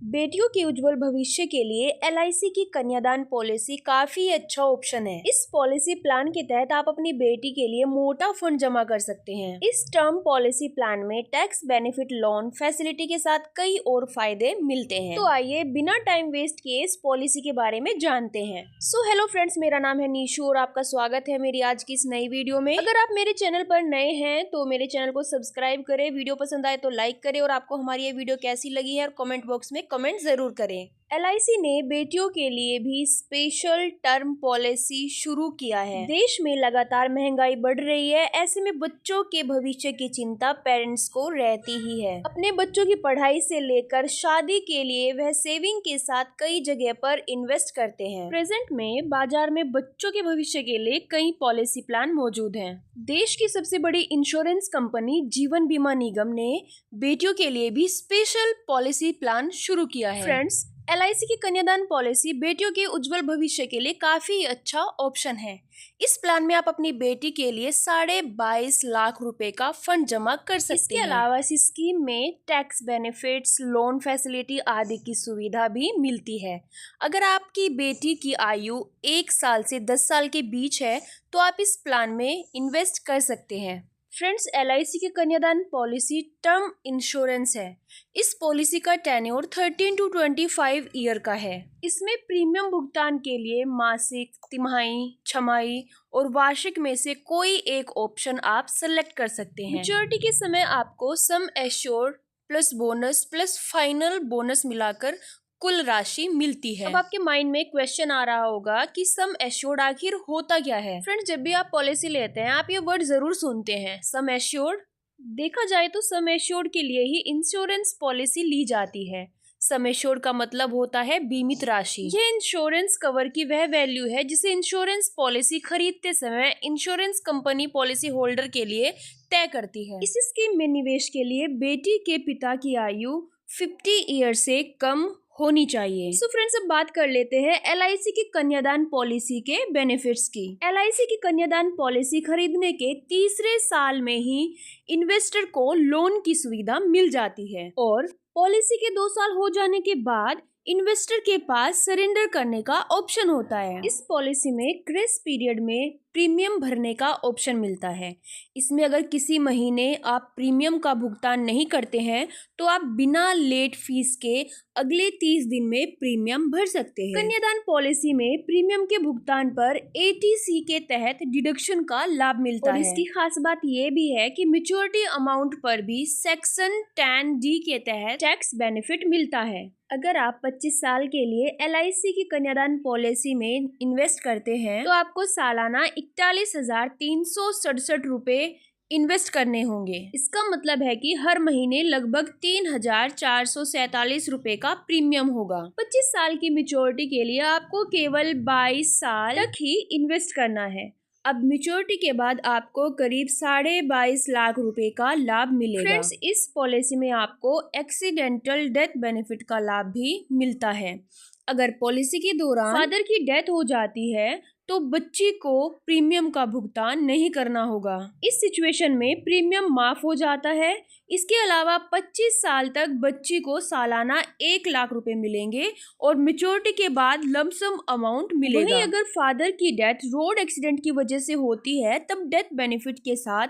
बेटियों के उज्जवल भविष्य के लिए LIC की कन्यादान पॉलिसी काफी अच्छा ऑप्शन है। इस पॉलिसी प्लान के तहत आप अपनी बेटी के लिए मोटा फंड जमा कर सकते हैं। इस टर्म पॉलिसी प्लान में टैक्स बेनिफिट, लोन फैसिलिटी के साथ कई और फायदे मिलते हैं। तो आइए बिना टाइम वेस्ट किए इस पॉलिसी के बारे में जानते हैं। हेलो फ्रेंड्स, मेरा नाम है नीशू और आपका स्वागत है मेरी आज की इस नई वीडियो में। अगर आप मेरे चैनल पर नए हैं तो मेरे चैनल को सब्सक्राइब करें, वीडियो पसंद आए तो लाइक करें और आपको हमारी ये वीडियो कैसी लगी है और कमेंट बॉक्स में कमेंट जरूर करें। LIC ने बेटियों के लिए भी स्पेशल टर्म पॉलिसी शुरू किया है। देश में लगातार महंगाई बढ़ रही है, ऐसे में बच्चों के भविष्य की चिंता पेरेंट्स को रहती ही है। अपने बच्चों की पढ़ाई से लेकर शादी के लिए वह सेविंग के साथ कई जगह पर इन्वेस्ट करते हैं। प्रेजेंट में बाजार में बच्चों के भविष्य के लिए कई पॉलिसी प्लान मौजूद हैं। देश की सबसे बड़ी इंश्योरेंस कंपनी जीवन बीमा निगम ने बेटियों के लिए भी स्पेशल पॉलिसी प्लान शुरू किया है। फ्रेंड्स, LIC की कन्यादान पॉलिसी बेटियों के उज्जवल भविष्य के लिए काफी अच्छा ऑप्शन है। इस प्लान में आप अपनी बेटी के लिए 22.5 लाख रुपए का फंड जमा कर सकते हैं। इसके अलावा इस स्कीम में टैक्स बेनिफिट्स, लोन फैसिलिटी आदि की सुविधा भी मिलती है। अगर आपकी बेटी की आयु 1 साल से 10 साल के बीच है तो आप इस प्लान में इन्वेस्ट कर सकते हैं। फ्रेंड्स, LIC की कन्यादान पॉलिसी टर्म इंश्योरेंस है। इस पॉलिसी का टेन्योर 13 to 25 ईयर का है। इसमें प्रीमियम भुगतान के लिए मासिक, तिमाही, छमाही और वार्षिक में से कोई एक ऑप्शन आप सेलेक्ट कर सकते हैं। मैच्योरिटी के समय आपको sum assured plus bonus plus final bonus मिलाकर कुल राशि मिलती है। अब आपके माइंड में क्वेश्चन आ रहा होगा कि सम एश्योर्ड आखिर होता क्या है। फ्रेंड्स, जब भी आप पॉलिसी लेते हैं आप ये वर्ड जरूर सुनते हैं, सम एश्योर्ड। देखा जाए तो सम एश्योर्ड के लिए ही इंश्योरेंस पॉलिसी ली जाती है। सम एश्योर्ड का मतलब होता है बीमित राशि। ये इंश्योरेंस कवर की वह वैल्यू है जिसे इंश्योरेंस पॉलिसी खरीदते समय इंश्योरेंस कंपनी पॉलिसी होल्डर के लिए तय करती है। इस स्कीम में निवेश के लिए बेटी के पिता की आयु 50 ईयर से कम होनी चाहिए। फ्रेंड्स, अब बात कर लेते हैं LIC की कन्यादान पॉलिसी के बेनिफिट्स की। LIC की कन्यादान पॉलिसी खरीदने के तीसरे साल में ही इन्वेस्टर को लोन की सुविधा मिल जाती है और पॉलिसी के 2 साल हो जाने के बाद इन्वेस्टर के पास सरेंडर करने का ऑप्शन होता है। इस पॉलिसी में ग्रेस पीरियड में प्रीमियम भरने का ऑप्शन मिलता है। इसमें अगर किसी महीने आप प्रीमियम का भुगतान नहीं करते हैं तो आप बिना लेट फीस के अगले 30 दिन में प्रीमियम भर सकते हैं। कन्यादान पॉलिसी में प्रीमियम के भुगतान पर ATC के तहत डिडक्शन का लाभ मिलता है। इसकी खास बात ये भी है कि मैच्योरिटी अमाउंट पर भी सेक्शन 10D के तहत टैक्स बेनिफिट मिलता है। अगर आप 25 साल के लिए LIC की कन्यादान पॉलिसी में इन्वेस्ट करते हैं तो आपको सालाना 41,367 रुपए इन्वेस्ट करने होंगे। इसका मतलब है कि हर महीने लगभग 3,447 रुपए का प्रीमियम होगा। 25 साल की मैच्योरिटी के लिए आपको केवल 22 साल तक ही इन्वेस्ट करना है। अब मैच्योरिटी के बाद आपको करीब 22.5 लाख रुपए का लाभ मिलेगा। फ्रेंड्स, इस पॉलिसी में आपको एक्सीडेंटल डेथ बेनिफिट का लाभ भी मिलता है। अगर पॉलिसी के दौरान फादर की डेथ हो जाती है तो बच्ची को प्रीमियम का भुगतान नहीं करना होगा। इस सिचुएशन में प्रीमियम माफ हो जाता है। इसके अलावा 25 साल तक बच्ची को सालाना 1 लाख रुपए मिलेंगे और मैच्योरिटी के बाद लमसम अमाउंट मिलेगा। वहीं अगर फादर की डेथ रोड एक्सीडेंट की वजह से होती है तब डेथ बेनिफिट के साथ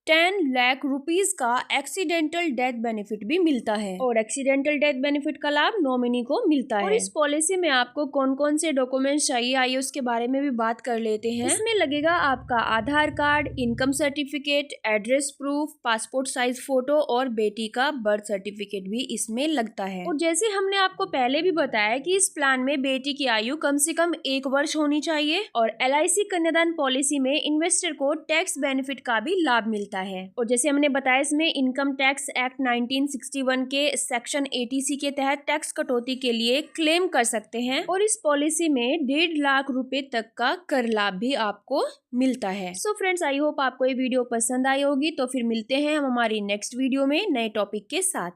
10 लाख रुपीस का एक्सीडेंटल डेथ बेनिफिट भी मिलता है और एक्सीडेंटल डेथ बेनिफिट का लाभ नॉमिनी को मिलता है। और इस पॉलिसी में आपको कौन कौन से डॉक्यूमेंट्स चाहिए, आइए उसके बारे में भी बात कर लेते हैं। इसमें लगेगा आपका Aadhaar card, income certificate, address proof, passport size photo और बेटी का बर्थ सर्टिफिकेट भी इसमें लगता है। और जैसे हमने आपको पहले भी बताया कि इस प्लान में बेटी की आयु कम से कम 1 वर्ष होनी चाहिए और LIC कन्यादान पॉलिसी में इन्वेस्टर को टैक्स बेनिफिट का भी लाभ मिलता है। और जैसे हमने बताया इसमें इनकम टैक्स एक्ट 1961 के सेक्शन 80C के तहत टैक्स कटौती के लिए क्लेम कर सकते हैं और इस पॉलिसी में 1.5 लाख रुपए तक का कर लाभ भी आपको मिलता है। फ्रेंड्स, आई होप आपको ये वीडियो पसंद आई होगी। तो फिर मिलते हैं हम हमारी नेक्स्ट वीडियो में नए टॉपिक के साथ।